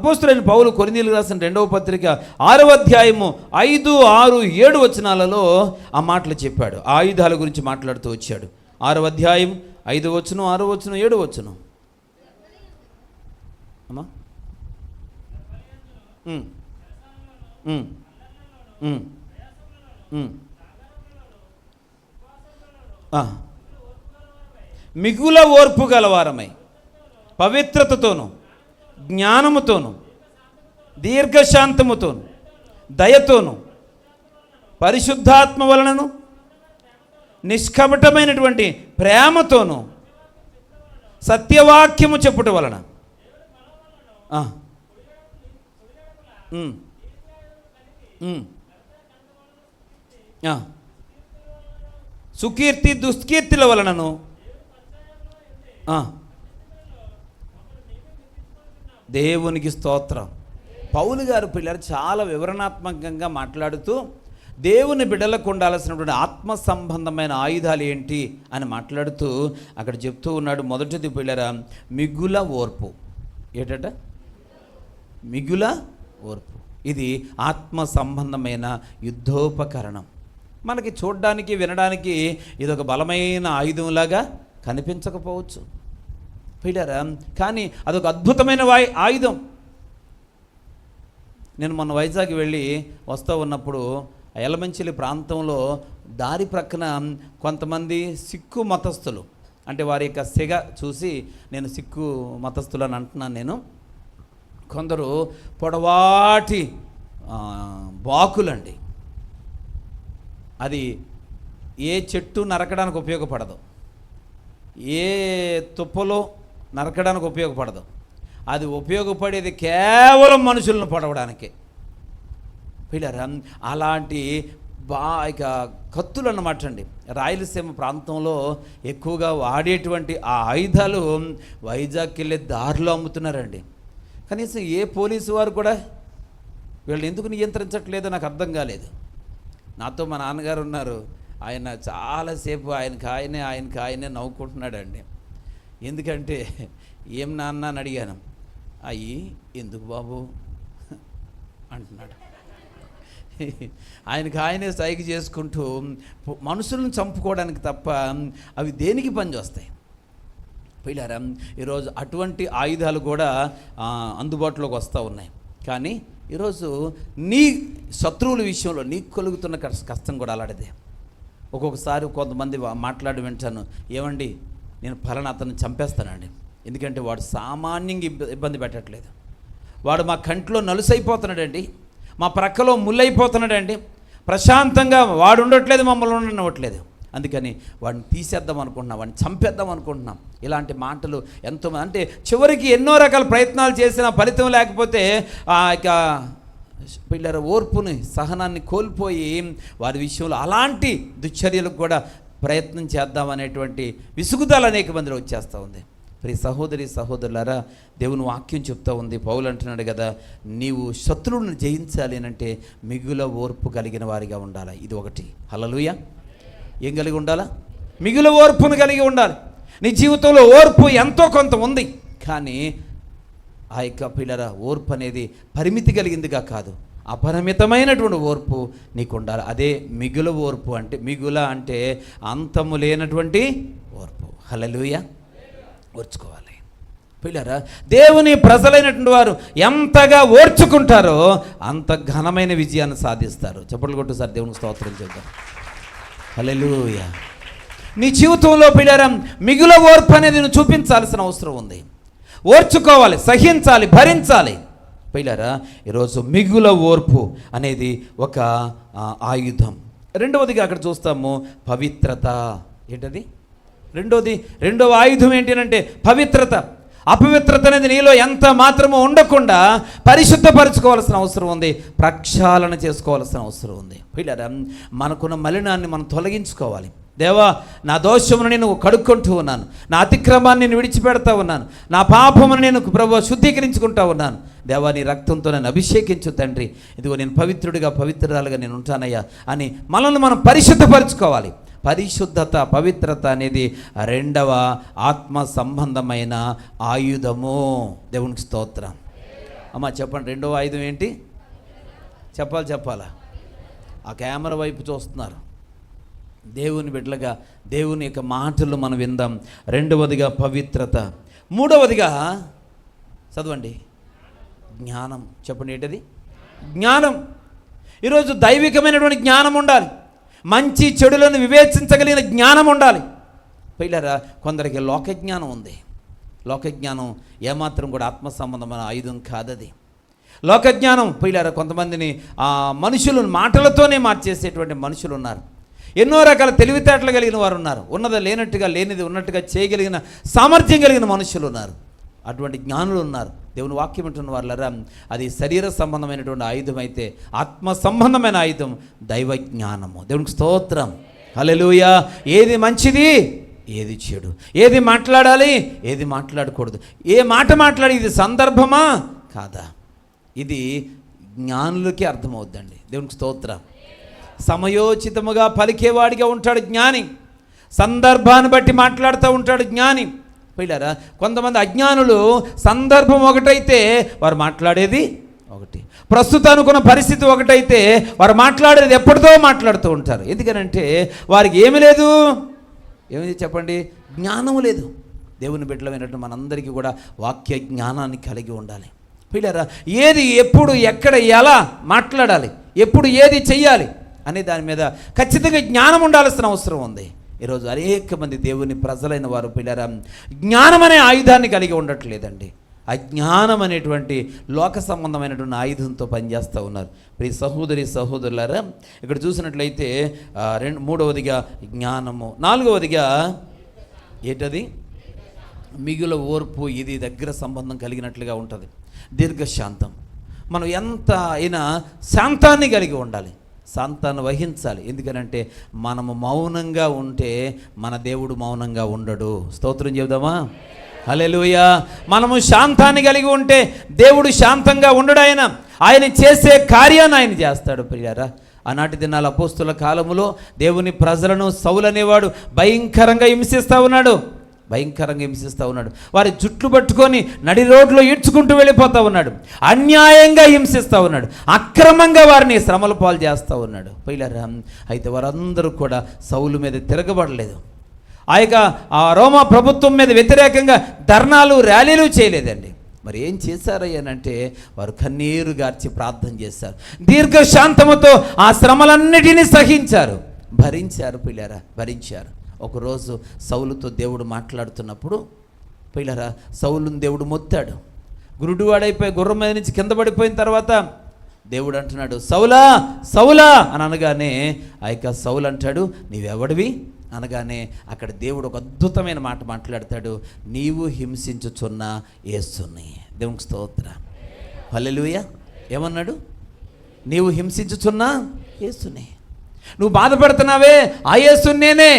అపోస్తులైన పౌలు కొరింథీయులకు రాసిన 2వ పత్రిక 6వ అధ్యాయము 5, 6, 7 వచనాలలో ఆ మాటలు చెప్పాడు. ఆ ఆయుధాల గురించి మాట్లాడుతూ వచ్చాడు. 6వ అధ్యాయం 5వ వచనం, 6వ వచనం, 7వ వచనం. అమ్మా మిగుల ఓర్పు గలవారమై పవిత్రతతోను జ్ఞానముతోను దీర్ఘశాంతముతోను దయతోను పరిశుద్ధాత్మ వలనను నిష్కపటమైనటువంటి ప్రేమతోను సత్యవాక్యము చెప్పుట వలన సుకీర్తి దుష్కీర్తిల వలనను దేవునికి స్తోత్రం. పౌలు గారు పిల్లలు చాలా వివరణాత్మకంగా మాట్లాడుతూ దేవుని బిడ్డలకు ఉండాల్సినటువంటి ఆత్మ సంబంధమైన ఆయుధాలు ఏంటి అని మాట్లాడుతూ అక్కడ చెప్తూ ఉన్నాడు. మొదటిది పిల్లరా మిగుల ఓర్పు. ఏంటట? మిగుల ఓర్పు. ఇది ఆత్మ సంబంధమైన యుద్ధోపకరణం. మనకి చూడడానికి వినడానికి ఇదొక బలమైన ఆయుధంలాగా కనిపించకపోవచ్చు పిల్లరా, కానీ అదొక అద్భుతమైన ఆయుధం. నేను మొన్న వైజాగ్ వెళ్ళి వస్తూ ఉన్నప్పుడు ఎలమంచిలి ప్రాంతంలో దారి ప్రక్కన కొంతమంది సిక్కు మతస్థులు, అంటే వారి యొక్క సెగ చూసి నేను సిక్కు మతస్థులు అని అంటున్నాను. నేను కొందరు పొడవాటి బాకులండి, అది ఏ చెట్టు నరకడానికి ఉపయోగపడదు, ఏ తుప్పలో నరకడానికి ఉపయోగపడదు, అది ఉపయోగపడేది కేవలం మనుషులను పొడవడానికే పిల్లరా. అలాంటి ఇక కత్తులు అన్నమాట అండి. రాయలసీమ ప్రాంతంలో ఎక్కువగా వాడేటువంటి ఆ ఆయుధాలు వైజాగ్కి వెళ్ళే దారిలో అమ్ముతున్నారండి. కనీసం ఏ పోలీసు వారు కూడా వీళ్ళని ఎందుకు నియంత్రించట్లేదో నాకు అర్థం కాలేదు. నాతో మా నాన్నగారు ఉన్నారు, ఆయన చాలాసేపు ఆయనకి ఆయనే నవ్వుకుంటున్నాడండి. ఎందుకంటే ఏం నాన్న అని అడిగాను. అయ్యి ఎందుకు బాబు అంటున్నాడు. ఆయనకి ఆయనే సైగ చేసుకుంటూ మనుషులను చంపుకోవడానికి తప్ప అవి దేనికి పనిచేస్తాయి పిల్లరా. ఈరోజు అటువంటి ఆయుధాలు కూడా అందుబాటులోకి వస్తూ ఉన్నాయి. కానీ ఈరోజు నీ శత్రువుల విషయంలో నీకు కలుగుతున్న కష్టం కూడా అలాంటిదే. ఒక్కొక్కసారి కొంతమంది మాట్లాడి వింటాను, ఏమండి నేను ఫలానా అతన్ని చంపేస్తానండి, ఎందుకంటే వాడు సామాన్యంగా ఇబ్బంది పెట్టట్లేదు, వాడు మా కంట్లో నలుసైపోతున్నాడండి, మా ప్రక్కలో ముళ్ళైపోతున్నాడండి, ప్రశాంతంగా వాడు ఉండట్లేదు, మమ్మల్ని ఉండనివ్వట్లేదు, అందుకని వాడిని తీసేద్దాం అనుకుంటున్నాం, వాడిని చంపేద్దాం అనుకుంటున్నాం. ఇలాంటి మాటలు ఎంతో, అంటే చివరికి ఎన్నో రకాల ప్రయత్నాలు చేసినా ఫలితం లేకపోతే ఇక పిల్లల ఓర్పుని సహనాన్ని కోల్పోయి వారి విషయంలో అలాంటి దుశ్చర్యలకు కూడా ప్రయత్నం చేద్దామనేటువంటి విసుగుదల అనేక మందిలో వచ్చేస్తూ ఉంది. ప్రియ సహోదరి సహోదరులారా, దేవుని వాక్యం చెప్తూ ఉంది. పౌలు అంటున్నాడు కదా, నీవు శత్రువులను జయించాలి అని అంటే మిగుల ఓర్పు కలిగిన వారిగా ఉండాలి. ఇది ఒకటి. హల్లెలూయా. ఏం కలిగి ఉండాలా? మిగుల ఓర్పును కలిగి ఉండాలి. నీ జీవితంలో ఓర్పు ఎంతో కొంత ఉంది, కానీ ఆ యొక్క పిల్లల ఓర్పు అనేది పరిమితి కలిగిందిగా కాదు, అపరిమితమైనటువంటి ఓర్పు నీకు ఉండాలి. అదే మిగుల ఓర్పు అంటే. మిగుల అంటే అంతము లేనటువంటి ఓర్పు. హల్లెలూయా. ఓర్చుకోవాలి పిల్లరా. దేవుని ప్రజలైనటువంటి వారు ఎంతగా ఓర్చుకుంటారో అంత ఘనమైన విజయాన్ని సాధిస్తారు. చప్పట్లు కొట్టు సార్, దేవునికి స్తోత్రం చేద్దాం. హల్లెలూయా. నీ జీవితంలో పిల్లరా మిగుల ఓర్పు అనేది నువ్వు చూపించాల్సిన అవసరం ఉంది. ఓర్చుకోవాలి, సహించాలి, భరించాలి పిల్లరా. ఈరోజు మిగుల ఓర్పు అనేది ఒక ఆయుధం. రెండవదిగా అక్కడ చూస్తాము పవిత్రత. ఏంటది? రెండవ ఆయుధం ఏంటి అంటే పవిత్రత. అపవిత్రత అనేది నీలో ఎంత మాత్రమో ఉండకుండా పరిశుద్ధపరచుకోవాల్సిన అవసరం ఉంది, ప్రక్షాళన చేసుకోవాల్సిన అవసరం ఉంది పిల్లరా. మనకున్న మలినాన్ని మనం తొలగించుకోవాలి. దేవా, నా దోషమును నేను కడుక్కుంటూ ఉన్నాను, నా అతిక్రమాన్ని నేను విడిచిపెడతా ఉన్నాను, నా పాపమును నేను ప్రభువా శుద్ధీకరించుకుంటా ఉన్నాను. దేవా, నీ రక్తంతో నన్ను అభిషేకించు తండ్రి, ఇదిగో నేను పవిత్రుడిగా పవిత్రురాలుగా నేను ఉంటానయ్యా అని మనల్ని మనం పరిశుద్ధపరచుకోవాలి. పరిశుద్ధత, పవిత్రత అనేది రెండవ ఆత్మ సంబంధమైన ఆయుధము. దేవునికి స్తోత్రం. అమ్మా చెప్పండి, రెండవ ఆయుధం ఏంటి? చెప్పాలా? ఆ కెమెరా వైపు చూస్తున్నారు. దేవుని బిడ్డలుగా దేవుని యొక్క మాటలు మనం విందాం. రెండవదిగా పవిత్రత, మూడవదిగా చదవండి జ్ఞానం. చెప్పండి ఏంటది? జ్ఞానం. ఈరోజు దైవికమైనటువంటి జ్ఞానం ఉండాలి, మంచి చెడులను వివేచించగలిగిన జ్ఞానం ఉండాలి. పిల్లరా, కొందరికి లోకజ్ఞానం ఉంది. లోకజ్ఞానం ఏమాత్రం కూడా ఆత్మ సంబంధమైన ఆయుధం కాదది. లోకజ్ఞానం పిల్లరా కొంతమందిని మనుషులను మాటలతోనే మార్చేసేటువంటి మనుషులు ఉన్నారు. ఎన్నో రకాల తెలివితేటలు కలిగిన వారు ఉన్నారు. ఉన్నది లేనట్టుగా, లేనిది ఉన్నట్టుగా చేయగలిగిన సామర్థ్యం కలిగిన మనుషులు ఉన్నారు. అటువంటి జ్ఞానులు ఉన్నారు. దేవుని వాక్యం వింటున్న వాళ్ళరా, అది శరీర సంబంధమైనటువంటి ఆయుధం అయితే ఆత్మ సంబంధమైన ఆయుధం దైవ జ్ఞానము. దేవునికి స్తోత్రం, హల్లెలూయా. ఏది మంచిది, ఏది చెడు, ఏది మాట్లాడాలి, ఏది మాట్లాడకూడదు, ఏ మాట మాట్లాడి ఇది సందర్భమా కాదా, ఇది జ్ఞానులకి అర్థమవుద్దండి. దేవునికి స్తోత్రం. సమయోచితముగా పలికేవాడిగా ఉంటాడు జ్ఞాని. సందర్భాన్ని బట్టి మాట్లాడుతూ ఉంటాడు జ్ఞాని. పిల్లరా, కొంతమంది అజ్ఞానులు సందర్భం ఒకటైతే వారు మాట్లాడేది ఒకటి, ప్రస్తుతం అనుకున్న పరిస్థితి ఒకటైతే వారు మాట్లాడేది ఎప్పటితో మాట్లాడుతూ ఉంటారు. ఎందుకనంటే వారికి ఏమి లేదు, ఏమిది చెప్పండి, జ్ఞానము లేదు. దేవుని బిడ్డలమైనట్టు మనందరికీ కూడా వాక్య జ్ఞానాన్ని కలిగి ఉండాలి. పిల్లరా, ఏది ఎప్పుడు ఎక్కడ ఎలా మాట్లాడాలి, ఎప్పుడు ఏది చెయ్యాలి అనే దాని మీద ఖచ్చితంగా జ్ఞానం ఉండాల్సిన అవసరం ఉంది. ఈరోజు అనేక మంది దేవుని ప్రజలైన వారు పిల్లరా జ్ఞానం అనే ఆయుధాన్ని కలిగి ఉండట్లేదండి. అజ్ఞానం అనేటువంటి లోక సంబంధమైనటువంటి ఆయుధంతో పనిచేస్తూ ఉన్నారు. ప్రియ సహోదరి సహోదరులారా, ఇక్కడ చూసినట్లయితే మూడవదిగా జ్ఞానము, నాలుగవదిగా ఏంటది? మిగుల ఓర్పు. ఇది దగ్గర సంబంధం కలిగినట్లుగా ఉంటుంది. దీర్ఘశాంతం. మనం ఎంత అయినా శాంతాన్ని కలిగి ఉండాలి, శాంతాన్ని వహించాలి. ఎందుకనంటే మనము మౌనంగా ఉంటే మన దేవుడు మౌనంగా ఉండడు. స్తోత్రం చెబుదామా? హల్లెలూయా. మనము శాంతాన్ని కలిగి ఉంటే దేవుడు శాంతంగా ఉండడు. ఆయన చేసే కార్యాన్ని ఆయన చేస్తాడు. ప్రియారా, ఆనాటి దినాల అపోస్తుల కాలములో దేవుని ప్రజలను సౌలు అనేవాడు భయంకరంగా హింసిస్తూ ఉన్నాడు. వారి జుట్లు పట్టుకొని నడి రోడ్లో ఈడ్చుకుంటూ వెళ్ళిపోతూ ఉన్నాడు. అన్యాయంగా హింసిస్తూ ఉన్నాడు. అక్రమంగా వారిని శ్రమల పాలు చేస్తూ ఉన్నాడు. పిల్లరా, అయితే వారందరూ కూడా సౌలు మీద తిరగబడలేదు. ఆ రోమా ప్రభుత్వం మీద వ్యతిరేకంగా ధర్నాలు, ర్యాలీలు చేయలేదండి. మరి ఏం చేశారయ్యానంటే వారు కన్నీరు గార్చి ప్రార్థన చేశారు. దీర్ఘశాంతముతో ఆ శ్రమలన్నిటినీ సహించారు, భరించారు. పిల్లరా, భరించారు. ఒకరోజు సౌలుతో దేవుడు మాట్లాడుతున్నప్పుడు పిల్లరా, సౌలుని దేవుడు మొత్తాడు. గురుడువాడైపోయి గుర్రం మీద నుంచి కింద పడిపోయిన తర్వాత దేవుడు అంటున్నాడు, సౌలా సౌలా అని అనగానే ఆ యొక్క సౌలు అంటాడు, నీవెవడివి అనగానే అక్కడ దేవుడు ఒక అద్భుతమైన మాట మాట్లాడతాడు, నీవు హింసించుచున్న యేసుని. దేవునికి స్తోత్రం, హల్లెలూయా. ఏమన్నాడు? నీవు హింసించుచున్న యేసుని, నువ్వు బాధపడుతున్నావే ఆ యేసుని నేనే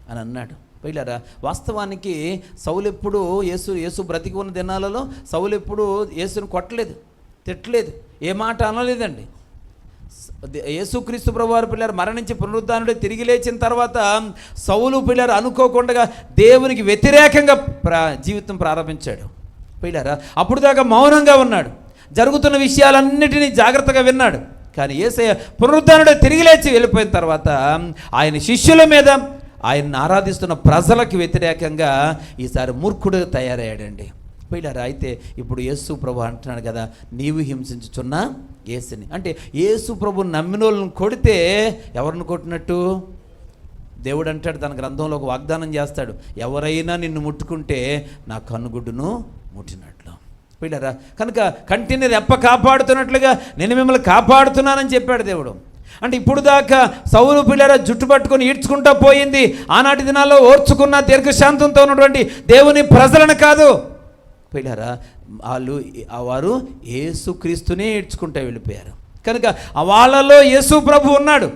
అని అన్నాడు. పిల్లరా, వాస్తవానికి సౌలు ఎప్పుడు యేసు బ్రతికి ఉన్న దినాలలో సౌలు ఎప్పుడు యేసుని కొట్టలేదు, తిట్టలేదు, ఏ మాట అనలేదండి. యేసుక్రీస్తు ప్రభువారు పిల్లలు మరణించి పునరుద్ధానుడే తిరిగి లేచిన తర్వాత సౌలు పిల్లలు అనుకోకుండా దేవునికి వ్యతిరేకంగా జీవితం ప్రారంభించాడు. పిల్లరా, అప్పుడు దాకా మౌనంగా ఉన్నాడు, జరుగుతున్న విషయాలన్నిటినీ జాగ్రత్తగా విన్నాడు. కానీ యేసయ్య పునరుద్ధానుడే తిరిగి లేచి వెళ్ళిపోయిన తర్వాత ఆయన శిష్యుల మీద, ఆయన్ని ఆరాధిస్తున్న ప్రజలకు వ్యతిరేకంగా ఈసారి మూర్ఖుడు తయారయ్యాడండి. పిల్లరా, అయితే ఇప్పుడు యేసు ప్రభు అంటున్నాడు కదా, నీవు హింసించుచున్న యేసుని. అంటే యేసు ప్రభు నమ్మిన వాళ్ళని కొడితే ఎవరిని కొట్టినట్టు? దేవుడు అంటాడు తన గ్రంథంలో ఒక వాగ్దానం చేస్తాడు, ఎవరైనా నిన్ను ముట్టుకుంటే నా కన్నుగుడ్డును ముట్టినట్లు. పిల్లరా, కనుక కంటిని రెప్ప కాపాడుతున్నట్లుగా నేను మిమ్మల్ని కాపాడుతున్నానని చెప్పాడు దేవుడు. అంటే ఇప్పుడు దాకా సౌలు పిల్లరా జుట్టు పట్టుకొని ఈడ్చుకుంటూ పోయింది ఆనాటి దినాల్లో ఓర్చుకున్న దీర్ఘశాంతంతో ఉన్నటువంటి దేవుని ప్రజలను కాదు. పిల్లరా, వారు యేసుక్రీస్తునే ఈడ్చుకుంటూ వెళ్ళిపోయారు. కనుక వాళ్ళలో యేసు ప్రభు ఉన్నాడు.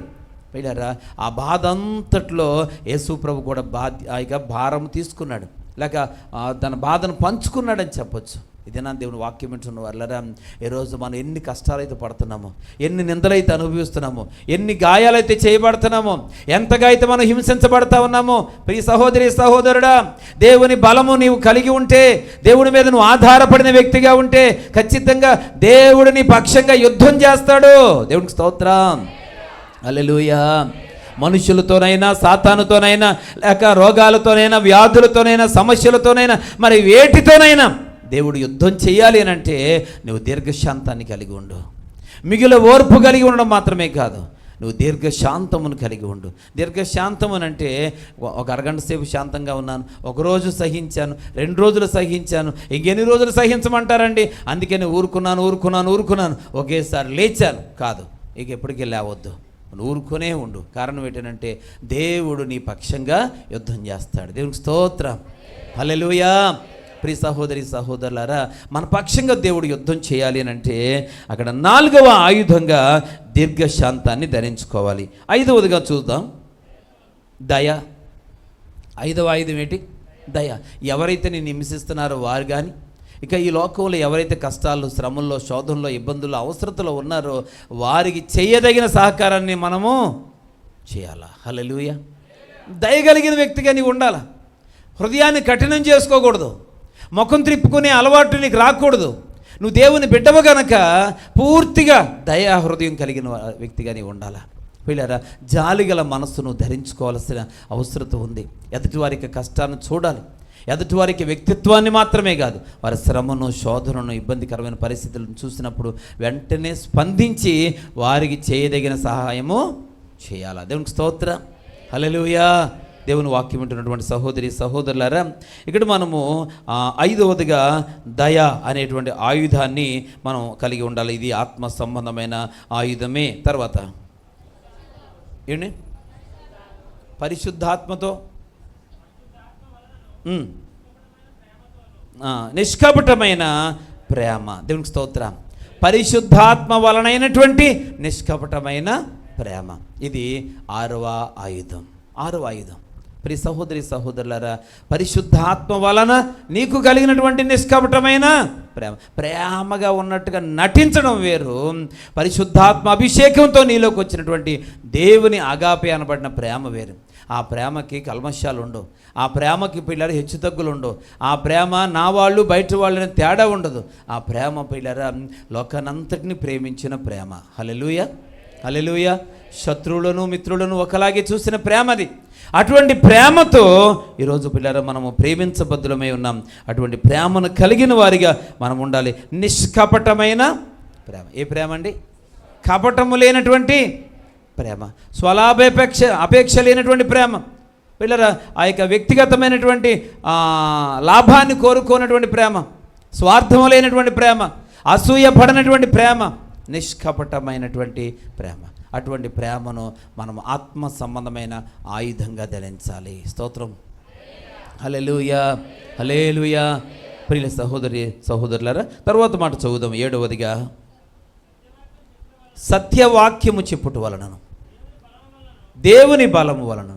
పిల్లరా, ఆ బాధ అంతట్లో యేసు ప్రభు కూడా భారం తీసుకున్నాడు, లేక తన బాధను పంచుకున్నాడని చెప్పొచ్చు. ఇదే నా దేవుని వాక్యం వింటున్న వాళ్ళరా, ఈరోజు మనం ఎన్ని కష్టాలైతే పడుతున్నామో, ఎన్ని నిందలైతే అనుభవిస్తున్నామో, ఎన్ని గాయాలైతే చేయబడుతున్నామో, ఎంతగా అయితే మనం హింసించబడతా ఉన్నామో, ప్రియ సహోదరి సహోదరుడా, దేవుని బలము నీవు కలిగి ఉంటే, దేవుడి మీద నువ్వు ఆధారపడిన వ్యక్తిగా ఉంటే, ఖచ్చితంగా దేవుడు నీ పక్షంగా యుద్ధం చేస్తాడు. దేవునికి స్తోత్రం. హల్లెలూయా. మనుషులతోనైనా, సాతానుతోనైనా, లేక రోగాలతోనైనా, వ్యాధులతోనైనా, సమస్యలతోనైనా, మరి వేటితోనైనా దేవుడు యుద్ధం చేయాలి అని అంటే నువ్వు దీర్ఘశాంతాన్ని కలిగి ఉండు. మిగిలిన ఓర్పు కలిగి ఉండడం మాత్రమే కాదు, నువ్వు దీర్ఘశాంతమును కలిగి ఉండు. దీర్ఘశాంతమును అంటే ఒక అరగంట సేపు శాంతంగా ఉన్నాను, ఒకరోజు సహించాను, 2 రోజులు సహించాను, ఇంకెన్ని రోజులు సహించమంటారండి, అందుకని ఊరుకున్నాను, ఒకేసారి లేచాను కాదు. ఇక ఎప్పటికీ లేవద్దు, ఊరుకునే ఉండు. కారణం ఏంటంటే దేవుడు నీ పక్షంగా యుద్ధం చేస్తాడు. దేవునికి స్తోత్రం. హల్లెలూయా. ప్రియ సహోదరి సహోదరులారా, మన పక్షంగా దేవుడు యుద్ధం చేయాలి అని అంటే అక్కడ 4వ ఆయుధంగా దీర్ఘశాంతాన్ని ధరించుకోవాలి. 5వదిగా చూద్దాం, దయ. 5వ ఆయుధం ఏంటి? దయ. ఎవరైతే నిన్ను హింసిస్తున్నారో వారు కానీ, ఇక ఈ లోకంలో ఎవరైతే కష్టాల్లో, శ్రమల్లో, శోధనలో, ఇబ్బందుల్లో, అవసరతలో ఉన్నారో వారికి చేయదగిన సహకారాన్ని మనము చేయాలా. హల్లెలూయా. దయగలిగిన వ్యక్తిగా నీవు ఉండాలా. హృదయాన్ని కఠినం చేసుకోకూడదు, ముఖం త్రిప్పుకునే అలవాటు నీకు రాకూడదు. నువ్వు దేవుని బిడ్డవు గనక పూర్తిగా దయా హృదయం కలిగిన వ్యక్తిగా నీవు ఉండాలా. పిల్లరా, జాలిగల మనస్సును ధరించుకోవాల్సిన అవసరం ఉంది. ఎదుటివారికి కష్టాన్ని చూడాలి, ఎదుటివారికి వ్యక్తిత్వాన్ని మాత్రమే కాదు, వారి శ్రమను, శోధనను, ఇబ్బందికరమైన పరిస్థితులను చూసినప్పుడు వెంటనే స్పందించి వారికి చేయదగిన సహాయము చేయాలా. దేవునికి స్తోత్రం. హల్లెలూయా. దేవుని వాక్యం వింటున్నటువంటి సహోదరి సహోదరులారా, ఇక్కడ మనము 5వదిగా దయ అనేటువంటి ఆయుధాన్ని మనం కలిగి ఉండాలి. ఇది ఆత్మ సంబంధమైన ఆయుధమే. తర్వాత ఏంటి? పరిశుద్ధాత్మతో నిష్కపటమైన ప్రేమ. దేవునికి స్తోత్రం. పరిశుద్ధాత్మ వలనైనటువంటి నిష్కపటమైన ప్రేమ, ఇది 6వ ఆయుధం. 6వ ఆయుధం. ప్రియ సహోదరి సహోదరులారా, పరిశుద్ధాత్మ వలన నీకు కలిగినటువంటి నిష్కపటమైన ప్రేమగా ఉన్నట్టుగా నటించడం వేరు, పరిశుద్ధాత్మ అభిషేకంతో నీలోకి వచ్చినటువంటి దేవుని అగాపే అనబడిన ప్రేమ వేరు. ఆ ప్రేమకి కల్మషాలు ఉండవు, ఆ ప్రేమకి పిల్లలు హెచ్చుతగ్గులు ఉండవు, ఆ ప్రేమ నా వాళ్ళు బయట వాళ్ళని తేడా ఉండదు. ఆ ప్రేమ పిల్లల లోకానంతటిని ప్రేమించిన ప్రేమ. హల్లెలూయా. హల్లెలూయా. శత్రువులను మిత్రులను ఒకలాగే చూసిన ప్రేమది. అటువంటి ప్రేమతో ఈరోజు పిల్లలు మనము ప్రేమించబద్దులమై ఉన్నాం. అటువంటి ప్రేమను కలిగిన వారిగా మనం ఉండాలి. నిష్కపటమైన ప్రేమ. ఏ ప్రేమ అండి? కపటము లేనటువంటి ప్రేమ, అపేక్ష లేనటువంటి ప్రేమ. పిల్లరా, ఆ యొక్క వ్యక్తిగతమైనటువంటి లాభాన్ని కోరుకోనటువంటి ప్రేమ, స్వార్థము లేనటువంటి ప్రేమ, అసూయపడనటువంటి ప్రేమ, నిష్కపటమైనటువంటి ప్రేమ. అటువంటి ప్రేమను మనం ఆత్మ సంబంధమైన ఆయుధంగా ధరించాలి. స్తోత్రం. హల్లెలూయా. హల్లెలూయా. ప్రియ సహోదరి సహోదరులారా, తర్వాత మాట చదువుదాం. 7వదిగా సత్యవాక్యము చెప్పుట వలనను, దేవుని బలము వలన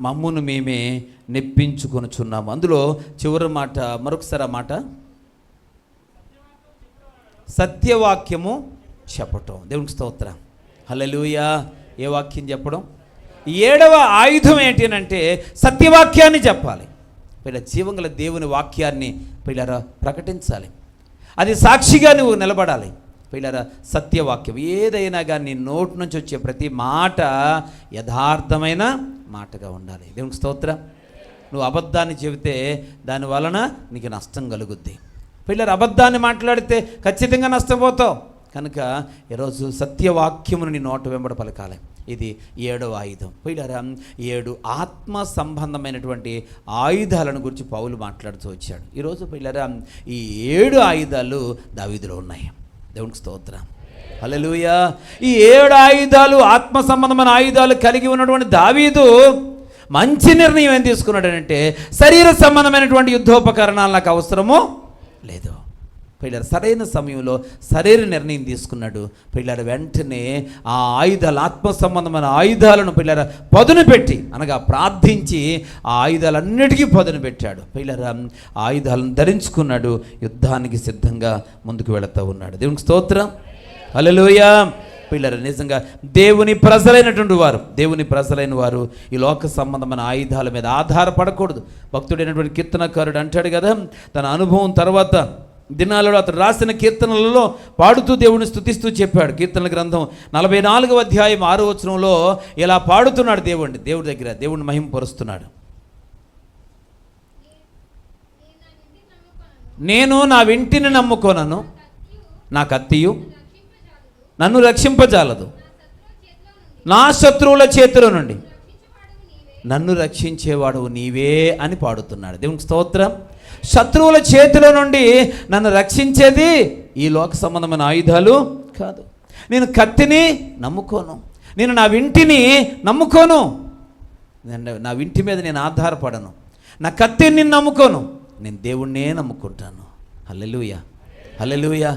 మమ్మును మేమే నెప్పించుకొనుచున్నాము. అందులో చివరి మాట మరొకసారి, ఆ మాట సత్యవాక్యము చెప్పటం. దేవునికి స్తోత్రం. హల్లెలూయా. ఏ వాక్యం చెప్పడం? 7వ ఆయుధం ఏంటి అంటే సత్యవాక్యాన్ని చెప్పాలి. పిల్ల జీవంగల దేవుని వాక్యాన్ని పిల్లరా ప్రకటించాలి. అది సాక్షిగా నువ్వు నిలబడాలి. పిల్లరా, సత్యవాక్యం ఏదైనా కానీ నీ నోటి నుంచి వచ్చే ప్రతి మాట యథార్థమైన మాటగా ఉండాలి. దేవునికి స్తోత్రం. నువ్వు అబద్ధాన్ని చెబితే దాని వలన నీకు నష్టం కలుగుద్ది. పిల్లలు అబద్ధాన్ని మాట్లాడితే ఖచ్చితంగా నష్టపోతావు. కనుక ఈరోజు సత్యవాక్యమును నీ నోట వెంబడ పలకాలి. ఇది 7వ ఆయుధం. పిల్లరా, 7 ఆత్మ సంబంధమైనటువంటి ఆయుధాలను గురించి పౌలు మాట్లాడుతూ వచ్చాడు. ఈరోజు పిల్లరా, ఈ 7 ఆయుధాలు దావీదులో ఉన్నాయి. దేవునికి స్తోత్రం. హల్లెలూయా. ఈ 7 ఆయుధాలు, ఆత్మ సంబంధమైన ఆయుధాలు కలిగి ఉన్నటువంటి దావీదు మంచి నిర్ణయం ఏం తీసుకున్నాడనంటే, శరీర సంబంధమైనటువంటి యుద్ధోపకరణాలు నాకు అవసరమో లేదు. పిల్లలు సరైన సమయంలో సరైన నిర్ణయం తీసుకున్నాడు. పిల్లలు వెంటనే ఆ ఆయుధాలు, ఆత్మ సంబంధమైన ఆయుధాలను పిల్లల పదును పెట్టి, అనగా ప్రార్థించి ఆ ఆయుధాలన్నిటికీ పదును పెట్టాడు. పిల్లల ఆయుధాలను ధరించుకున్నాడు, యుద్ధానికి సిద్ధంగా ముందుకు వెళుతూ ఉన్నాడు. దేవునికి స్తోత్రం, హల్లెలూయా. పిల్లలు నిజంగా దేవుని ప్రజలైన వారు ఈ లోక సంబంధమైన ఆయుధాల మీద ఆధారపడకూడదు. భక్తుడైనటువంటి కీర్తనకారుడు అంటాడు కదా, తన అనుభవం తర్వాత దినాలలో అతను రాసిన కీర్తనలలో పాడుతూ దేవుని స్తుతిస్తూ చెప్పాడు. కీర్తనల గ్రంథం 44వ అధ్యాయం 6వ వచనంలో ఇలా పాడుతున్నాడు. దేవుడి దగ్గర దేవుడిని మహిమపరుస్తున్నాడు. నేను నా వింటిని నమ్ముకొనను, నా కత్తియు నన్ను రక్షింపజాలదు, నా శత్రువుల చేతిలో నుండి నన్ను రక్షించేవాడు నీవే అని పాడుతున్నాడు. దేవునికి స్తోత్రం. శత్రువుల చేతిలో నుండి నన్ను రక్షించేది ఈ లోక సంబంధమైన ఆయుధాలు కాదు. నేను కత్తిని నమ్ముకోను, నేను నా వింటిని నమ్ముకోను, నా వింటి మీద నేను ఆధారపడను, నా కత్తిని నేను నమ్ముకోను, నేను దేవుణ్ణే నమ్ముకుంటాను. హల్లెలూయా, హల్లెలూయా.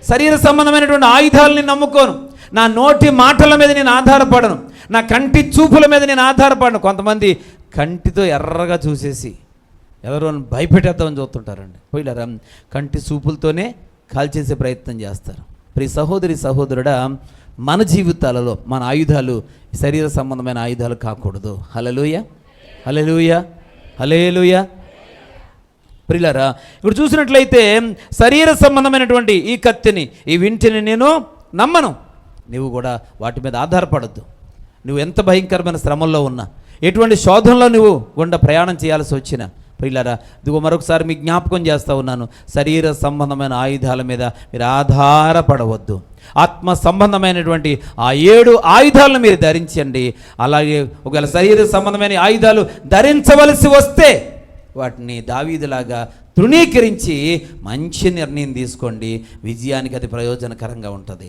శరీర సంబంధమైనటువంటి ఆయుధాలని నమ్ముకోను, నా నోటి మాటల మీద నేను ఆధారపడను, నా కంటి చూపుల మీద నేను ఆధారపడను. కొంతమంది కంటితో ఎర్రగా చూసేసి ఎవరో భయపెట్టేద్దామని చూస్తుంటారండి. పోయిలారా, కంటి చూపులతోనే కాల్చేసే ప్రయత్నం చేస్తారు. ప్రియ సహోదరి సహోదరుడా, మన జీవితాలలో మన ఆయుధాలు శరీర సంబంధమైన ఆయుధాలు కాకూడదు. హల్లెలూయా, హల్లెలూయా, హల్లెలూయా. ప్రియులారా, ఇప్పుడు చూసినట్లయితే శరీర సంబంధమైనటువంటి ఈ కత్తిని, ఈ వింటిని నేను నమ్మను. నువ్వు కూడా వాటి మీద ఆధారపడద్దు. నువ్వు ఎంత భయంకరమైన శ్రమల్లో ఉన్నా, ఎటువంటి శోధనలో నువ్వు గుండా ప్రయాణం చేయాల్సి వచ్చినా, ప్రియులారా, ఇదిగో మరొకసారి మీకు జ్ఞాపకం చేస్తూ ఉన్నాను, శరీర సంబంధమైన ఆయుధాల మీద మీరు ఆధారపడవద్దు. ఆత్మ సంబంధమైనటువంటి ఆ 7 ఆయుధాలను మీరు ధరించండి. అలాగే ఒకవేళ శరీర సంబంధమైన ఆయుధాలు ధరించవలసి వస్తే వాటిని దావీదులాగా తృణీకరించి మంచి నిర్ణయం తీసుకోండి. విజయానికి అది ప్రయోజనకరంగా ఉంటుంది.